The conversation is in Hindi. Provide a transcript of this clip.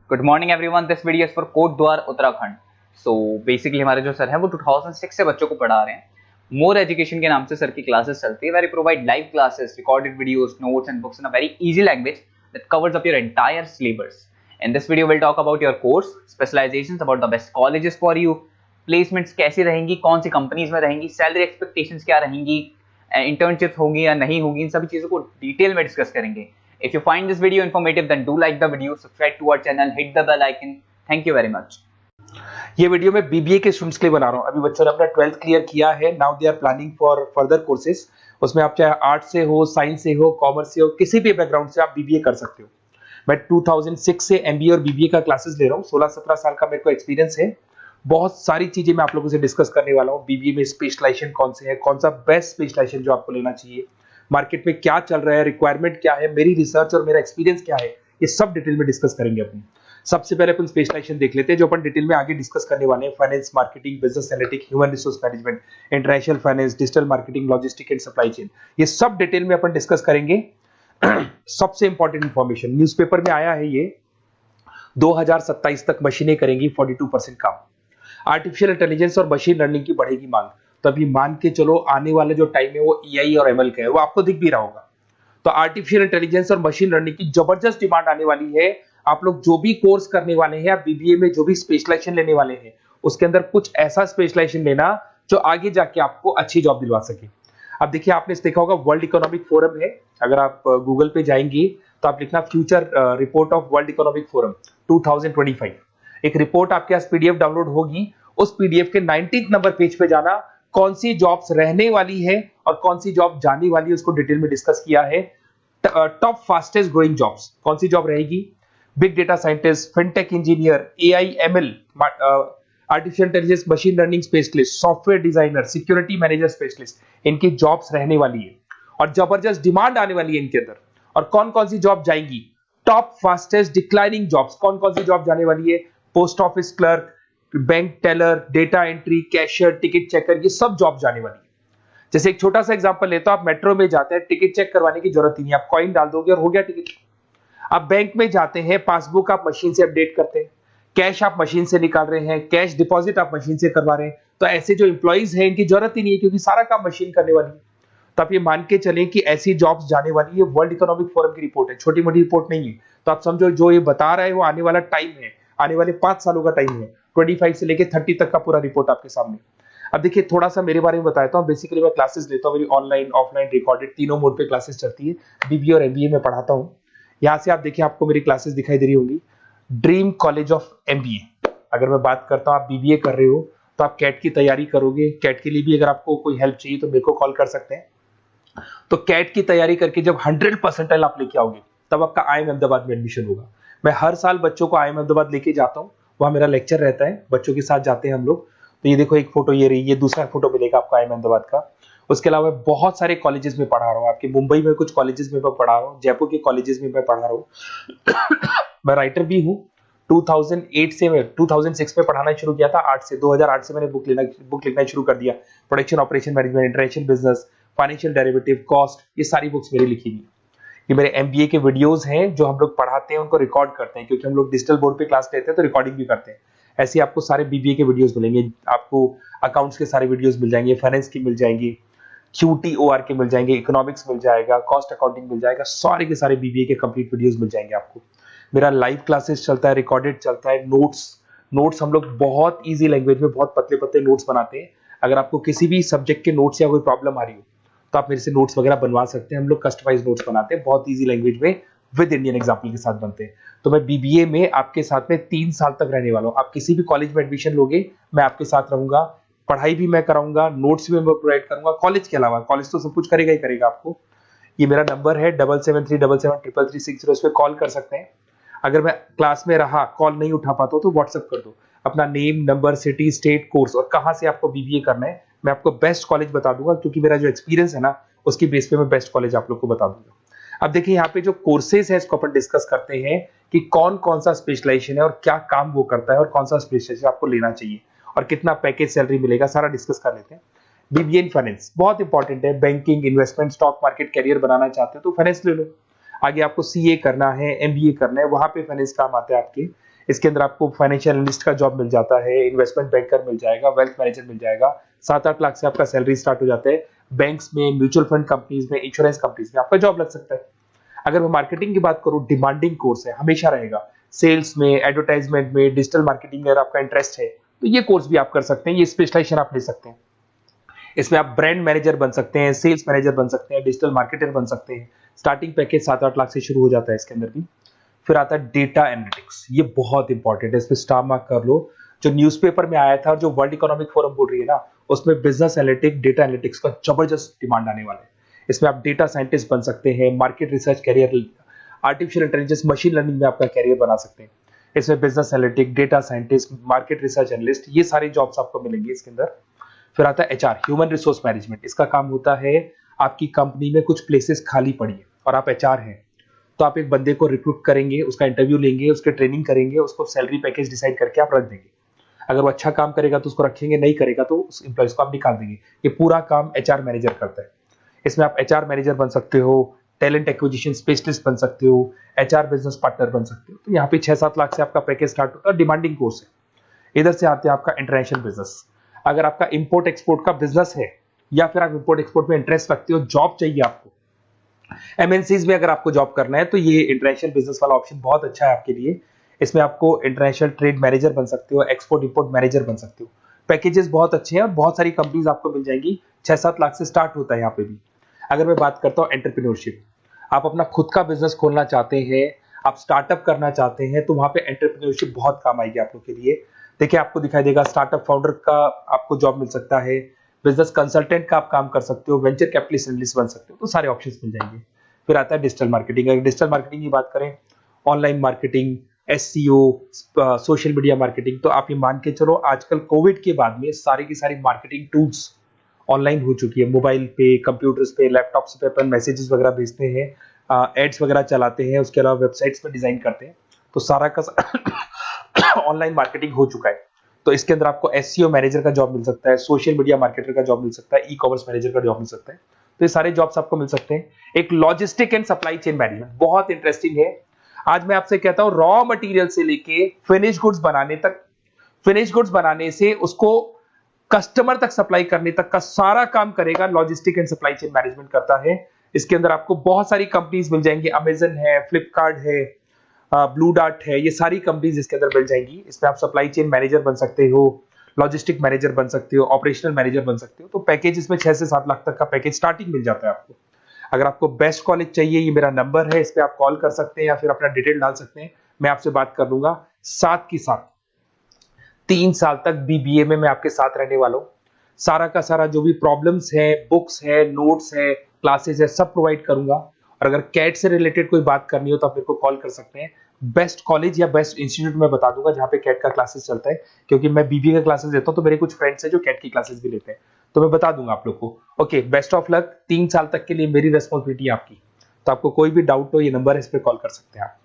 Good morning everyone, this video is for Kotdwar Uttarakhand. So basically हमारे जो सर हैं वो 2006 से बच्चों को पढ़ा रहे हैं। मोर एजुकेशन के नाम से सर की क्लासेस चलती है, very provide live classes, recorded videos, notes and books in a very easy language that covers up your entire syllabus. In this video will talk about your course, specialisations, about the best colleges for you, placements कैसी रहेंगी, कौन सी कंपनीज में रहेंगी, सैलरी एक्सपेक्टेशंस क्या रहेंगी, इंटर्नशिप होंगी या नहीं होगी, इन सभी चीजों को डिटेल में डिस्कस करेंगे। If you find this video informative, then do like the video, subscribe to our channel, hit the bell icon. Thank you very much. ये वीडियो मैं बीबीए के स्टूडेंट्स के लिए बना रहा हूँ। अभी बच्चों ने अपना 12th क्लियर किया है, now they are planning for further courses. उसमें आप चाहे आर्ट्स से हो, साइंस से हो, कॉमर्स से हो, किसी भी बैकग्राउंड से आप बीबीए कर सकते हो। मैं 2006 से एमबीए और बीबीए का क्लासेस ले रहा हूँ। 16-17 साल का मेरे को एक्सपीरियंस है। बहुत सारी चीजें मैं आप लोगों से डिस्कस करने वाला हूँ। बीबीए में स्पेशलाइजेशन कौन से है, कौन सा बेस्ट स्पेशलाइजेशन जो आपको लेना चाहिए, मार्केट में क्या चल रहा है, रिक्वायरमेंट क्या है, मेरी रिसर्च और मेरा एक्सपीरियंस क्या है, ये सब डिटेल में डिस्कस करेंगे अपन। सबसे पहले अपन स्पेशलाइजेशन देख लेते हैं, जो अपन डिटेल में आगे डिस्कस करने वाले हैं। Finance, marketing, business analytics, human resource management, international finance, digital marketing, logistic and supply chain, ये सब डिटेल में अपन डिस्कस करेंगे। सबसे इंपॉर्टेंट इंफॉर्मेशन न्यूज़पेपर में आया है, ये 2027 तक मशीनें करेंगी 42% काम। आर्टिफिशियल इंटेलिजेंस और मशीन लर्निंग की बढ़ेगी मांग। तो अभी मान के चलो आने वाले जो टाइम है वो एआई और एमएल का है, वो आपको दिख भी रहा होगा। तो आर्टिफिशियल इंटेलिजेंस और मशीन लर्निंग की जबरदस्त डिमांड आने वाली है। आप लोग जो भी कोर्स करने वाले हैं, आप बीबीए में जो भी स्पेशलाइजेशन लेने वाले हैं, उसके अंदर कुछ ऐसा स्पेशलाइजेशन लेना जो आगे जाके आपको अच्छी जॉब दिलवा सके। अब देखिए, आपने देखा होगा वर्ल्ड इकोनॉमिक फोरम है। अगर आप गूगल पे जाएंगे तो आप लिखना future report of world economic forum 2025। एक रिपोर्ट आपके पास पीडीएफ डाउनलोड होगी। उस पीडीएफ के 19th नंबर पेज पे जाना, कौन सी जॉब्स रहने वाली है और कौन सी जॉब जाने वाली है, उसको डिटेल में डिस्कस किया है। टॉप फास्टेस्ट ग्रोइंग जॉब्स, कौन सी जॉब रहेगी, big data scientist, fintech engineer, AI ML, artificial intelligence, machine learning specialist, software designer, security manager specialist, इनकी जॉब्स रहने वाली है और जबरदस्त डिमांड आने वाली है इनके अंदर। और कौन कौन सी जॉब जाएंगी, टॉप फास्टेस्ट डिक्लाइनिंग जॉब्स, कौन कौन सी जॉब जाने वाली है, post office clerk, bank teller, data entry, cashier, ticket checker, ये सब जॉब जाने वाली है। जैसे एक छोटा सा एग्जांपल लेता हूं, आप मेट्रो में जाते हैं, टिकट चेक करवाने की जरूरत ही नहीं, आप कॉइन डाल दोगे और हो गया टिकट। आप बैंक में जाते हैं, पासबुक आप मशीन से अपडेट करते हैं, कैश आप मशीन से निकाल रहे हैं, कैश डिपॉजिट आप मशीन से करवा रहे हैं। तो ऐसे जो एम्प्लॉइज हैं, इनकी जरूरत ही नहीं है, क्योंकि सारा काम मशीन करने वाली है। तो आप ये मान के चलें कि ऐसी जॉब्स जाने वाली है। वर्ल्ड इकोनॉमिक फोरम की रिपोर्ट है, छोटी मोटी रिपोर्ट नहीं है। तो आप समझो, जो ये बता रहा है वो आने वाला टाइम है, आने वाले 5 सालों का टाइम है। 25 से लेके 30 तक का पूरा रिपोर्ट आपके सामने। अब देखिए, थोड़ा सा मेरे बारे में बताता हूँ। बेसिकली मैं क्लासेस लेता हूँ, मेरी ऑनलाइन, ऑफलाइन, रिकॉर्डेड, तीनों मोड पे क्लासेस चलती है। बीबीए और एमबीए में पढ़ाता हूँ। यहाँ से आप देखिए, आपको मेरी क्लासेस दिखाई दे रही होंगी। Dream college of MBA. अगर मैं बात करता हूँ, आप बीबीए कर रहे हो तो आप कैट की तैयारी करोगे। कैट के लिए भी अगर आपको कोई हेल्प चाहिए तो मेरे को कॉल कर सकते हैं। तो कैट की तैयारी करके जब 100% आप लेके आओगे, तब आपका आईएम अहमदाबाद में एडमिशन होगा। मैं हर साल बच्चों को आईएम अहमदाबाद लेके जाता हूँ, वहां मेरा लेक्चर रहता है, बच्चों के साथ जाते हैं हम लोग। तो ये देखो, एक फोटो ये रही, ये दूसरा फोटो मिलेगा आपको आईएम अहमदाबाद का। उसके अलावा बहुत सारे कॉलेजेस में पढ़ा रहा हूँ। आपके मुंबई में कुछ कॉलेजेस में मैं पढ़ा रहा हूँ, जयपुर के कॉलेजेस में मैं पढ़ा रहा हूँ। मैं राइटर भी हूँ। 2008 से मैं 2006 में पढ़ाना शुरू किया था। 2008 से मैंने बुक लिखना शुरू कर दिया। Production operation management, international business, financial derivative, cost, ये सारी बुक्स मेरी लिखी हुई। ये मेरे एमबीए के वीडियोस हैं जो हम लोग पढ़ाते हैं, उनको रिकॉर्ड करते हैं, क्योंकि हम लोग डिजिटल बोर्ड पे क्लास लेते हैं तो रिकॉर्डिंग भी करते हैं। ऐसे आपको सारे बीबीए के वीडियोस मिलेंगे। आपको अकाउंट्स के सारे वीडियोस मिल जाएंगे, फाइनेंस की मिल जाएंगी, क्यूटीओआर के मिल जाएंगे, इकोनॉमिक्स मिल जाएगा, कॉस्ट अकाउंटिंग मिल जाएगा। सारे के सारे बीबीए के कंप्लीट वीडियोस मिल जाएंगे आपको। मेरा लाइव क्लासेस चलता है, रिकॉर्डेड चलता है, नोट्स हम लोग बहुत ईजी लैंग्वेज में बहुत पतले पतले नोट्स बनाते हैं। अगर आपको किसी भी सब्जेक्ट के नोट्स या कोई प्रॉब्लम आ रही हो तो आप मेरे से नोट्स वगैरह बनवा सकते हैं। हम लोग कस्टमाइज नोट्स बनाते हैं, बहुत इजी लैंग्वेज में, विद इंडियन एग्जाम्पल के साथ बनते हैं। तो मैं बीबीए में आपके साथ में 3 साल तक रहने वाला हूँ। आप किसी भी कॉलेज में एडमिशन लोगे, मैं आपके साथ रहूंगा, पढ़ाई भी मैं कराऊंगा, नोट्स भी मैं प्रोवाइड करूंगा। कॉलेज के अलावा, कॉलेज तो सब कुछ करेगा ही करेगा आपको। ये मेरा नंबर है 7737733360, इस पे कॉल कर सकते हैं। अगर मैं क्लास में रहा, कॉल नहीं उठा पाता तो व्हाट्सएप कर दो, अपना name, number, city, state, course और कहां से आपको बीबीए करना है, मैं आपको बेस्ट कॉलेज बता दूंगा, क्योंकि मेरा जो एक्सपीरियंस है ना, उसकी बेस पे मैं बेस्ट कॉलेज आप लोग को बता दूंगा। अब देखिए, यहाँ पे जो कोर्सेज है, इसको अपन डिस्कस करते हैं कि कौन कौन सा स्पेशलाइजेशन है और क्या काम वो करता है और कौन सा स्पेशलाइजेशन आपको लेना चाहिए और कितना पैकेज सैलरी मिलेगा, सारा डिस्कस कर लेते हैं। बीबीए इन फाइनेंस बहुत इंपॉर्टेंट है। Banking, investment, stock market career बनाना चाहते हो तो फाइनेंस ले लो। आगे आपको सीए करना है, एमबीए करना है, वहां पे फाइनेंस काम आता है आपके। इसके अंदर आपको फाइनेंशियल एनालिस्ट का जॉब मिल जाता है, इन्वेस्टमेंट बैंकर मिल जाएगा, वेल्थ मैनेजर मिल जाएगा। 7-8 लाख से आपका सैलरी स्टार्ट हो जाता है। बैंक्स में, म्यूचुअल फंड कंपनीज में, इंश्योरेंस कंपनीज में आपका जॉब लग सकता है। अगर मैं मार्केटिंग की बात करूं, डिमांडिंग कोर्स है, हमेशा रहेगा। सेल्स में, एडवर्टाइजमेंट में, डिजिटल मार्केटिंग में अगर आपका इंटरेस्ट है तो ये कोर्स भी आप कर सकते हैं, ये स्पेशलाइजेशन आप ले सकते हैं। इसमें आप ब्रांड मैनेजर बन सकते हैं, सेल्स मैनेजर बन सकते हैं, डिजिटल मार्केटर बन सकते हैं। स्टार्टिंग पैकेज 7-8 लाख से शुरू हो जाता है इसके अंदर भी। फिर आता है डेटा एनालिटिक्स, ये बहुत इंपॉर्टेंट है, इस पे स्टार मार्क कर लो। जो न्यूज़पेपर में आया था और जो वर्ल्ड इकोनॉमिक फोरम बोल रही है ना, उसमें बिजनेस एनालिटिक्स, डेटा एनालिटिक्स का जबरदस्त डिमांड आने वाला है। इसमें आप डेटा साइंटिस्ट बन सकते हैं, market research career, artificial intelligence, machine learning में आपका कैरियर बना सकते हैं। इसमें business analytic, data scientist, market research analyst, ये सारे जॉब्स आपको मिलेंगे इसके अंदर। फिर आता है एचआर, ह्यूमन रिसोर्स मैनेजमेंट। इसका काम होता है, आपकी कंपनी में कुछ प्लेसेस खाली पड़ी है और आप एचआर हैं, तो आप एक बंदे को रिक्रूट करेंगे, उसका इंटरव्यू लेंगे, उसके ट्रेनिंग करेंगे, उसको सैलरी पैकेज डिसाइड करके आप रख देंगे। अगर वो अच्छा काम करेगा तो उसको रखेंगे, नहीं करेगा तो उस एम्प्लॉइज को आप निकाल देंगे। ये पूरा काम एचआर मैनेजर करता है। इसमें आप एचआर मैनेजर बन सकते हो, टैलेंट एक्विजिशन स्पेशलिस्ट बन सकते हो, एचआर बिजनेस पार्टनर बन सकते हो। तो यहाँ पे 6-7 लाख से आपका पैकेज स्टार्ट होता है, डिमांडिंग कोर्स है। इधर से आते हैं आपका इंटरनेशनल बिजनेस। अगर आपका इंपोर्ट एक्सपोर्ट का बिजनेस है या फिर आप इंपोर्ट एक्सपोर्ट में इंटरेस्ट रखते हो, जॉब चाहिए आपको, एमएनसीज में अगर आपको जॉब करना है, तो ये इंटरनेशनल बिजनेस वाला ऑप्शन बहुत अच्छा है आपके लिए। इसमें आपको इंटरनेशनल ट्रेड मैनेजर बन सकते हो, एक्सपोर्ट इंपोर्ट मैनेजर बन सकते हो। पैकेजेस बहुत अच्छे हैं और बहुत सारी कंपनीज आपको मिल जाएंगी। 6-7 लाख से स्टार्ट होता है यहाँ पे भी। अगर मैं बात करता हूँ एंटरप्रेन्योरशिप, आप अपना खुद का बिजनेस खोलना चाहते हैं, आप स्टार्टअप करना चाहते हैं, तो वहां पे एंटरप्रेन्योरशिप बहुत काम आएगी आप लोग के लिए। देखिए, आपको दिखाई देगा स्टार्टअप फाउंडर का आपको जॉब मिल सकता है, बिजनेस कंसल्टेंट का आप काम कर सकते हो, वेंचर कैपिटलिस्ट एनालिस्ट बन सकते हो, तो सारे ऑप्शंस मिल जाएंगे। फिर आता है डिजिटल मार्केटिंग। अगर डिजिटल मार्केटिंग की बात करें, online marketing, SEO, social media marketing, तो आप ये मान के चलो आजकल कोविड के बाद में सारी की सारी मार्केटिंग टूल्स ऑनलाइन हो चुकी है। मोबाइल पे, कंप्यूटर्स पे, लैपटॉप्स पे अपन मैसेजेस वगैरह भेजते हैं, एड्स वगैरह चलाते हैं, उसके अलावा वेबसाइट्स पे डिजाइन करते हैं, तो सारा का ऑनलाइन मार्केटिंग हो चुका है। तो इसके अंदर आपको एसईओ मैनेजर का जॉब मिल सकता है, सोशल मीडिया मार्केटर का जॉब मिल सकता है, ई कॉमर्स मैनेजर का जॉब मिल सकता है। तो ये सारे जॉब्स आपको मिल सकते हैं। एक logistic and supply chain management बहुत इंटरेस्टिंग है। आज मैं आपसे कहता हूं, रॉ मटेरियल से लेके फिनिश गुड्स बनाने तक, फिनिश गुड्स बनाने से उसको कस्टमर तक सप्लाई करने तक का सारा काम करेगा logistic and supply chain management करता है। इसके अंदर आपको बहुत सारी कंपनीज मिल जाएंगी, अमेजन है, फ्लिपकार्ट है, ब्लू डार्ट है, ये सारी कंपनीज इसके अंदर मिल जाएंगी। इसमें आप सप्लाई चेन मैनेजर बन सकते हो, लॉजिस्टिक मैनेजर बन सकते हो, ऑपरेशनल मैनेजर बन सकते हो। तो पैकेज इसमें 6 से 7 लाख तक का पैकेज स्टार्टिंग मिल जाता है आपको। अगर आपको बेस्ट कॉलेज चाहिए, ये मेरा नंबर है, इस पे आप कॉल कर सकते हैं या फिर अपना डिटेल डाल सकते हैं, मैं आपसे बात कर लूंगा। साथ की साथ 3 साल तक बीबीए में मैं आपके साथ रहने वाला हूँ। सारा का सारा जो भी प्रॉब्लम्स है, बुक्स है, नोट्स है, क्लासेस है, सब प्रोवाइड करूंगा। और अगर कैट से रिलेटेड कोई बात करनी हो तो आप मेरे को कॉल कर सकते हैं। बेस्ट कॉलेज या बेस्ट इंस्टीट्यूट में बता दूंगा जहां पे कैट का क्लासेस चलता है, क्योंकि मैं बीबीए का क्लासेस देता हूं, तो मेरे कुछ फ्रेंड्स हैं जो कैट की क्लासेस भी लेते हैं, तो मैं बता दूंगा आप लोग को। Okay, best of luck. 3 साल तक के लिए मेरी रेस्पॉन्सिबिलिटी आपकी। तो आपको कोई भी डाउट हो, ये नंबर है, इस पर कॉल कर सकते हैं आप।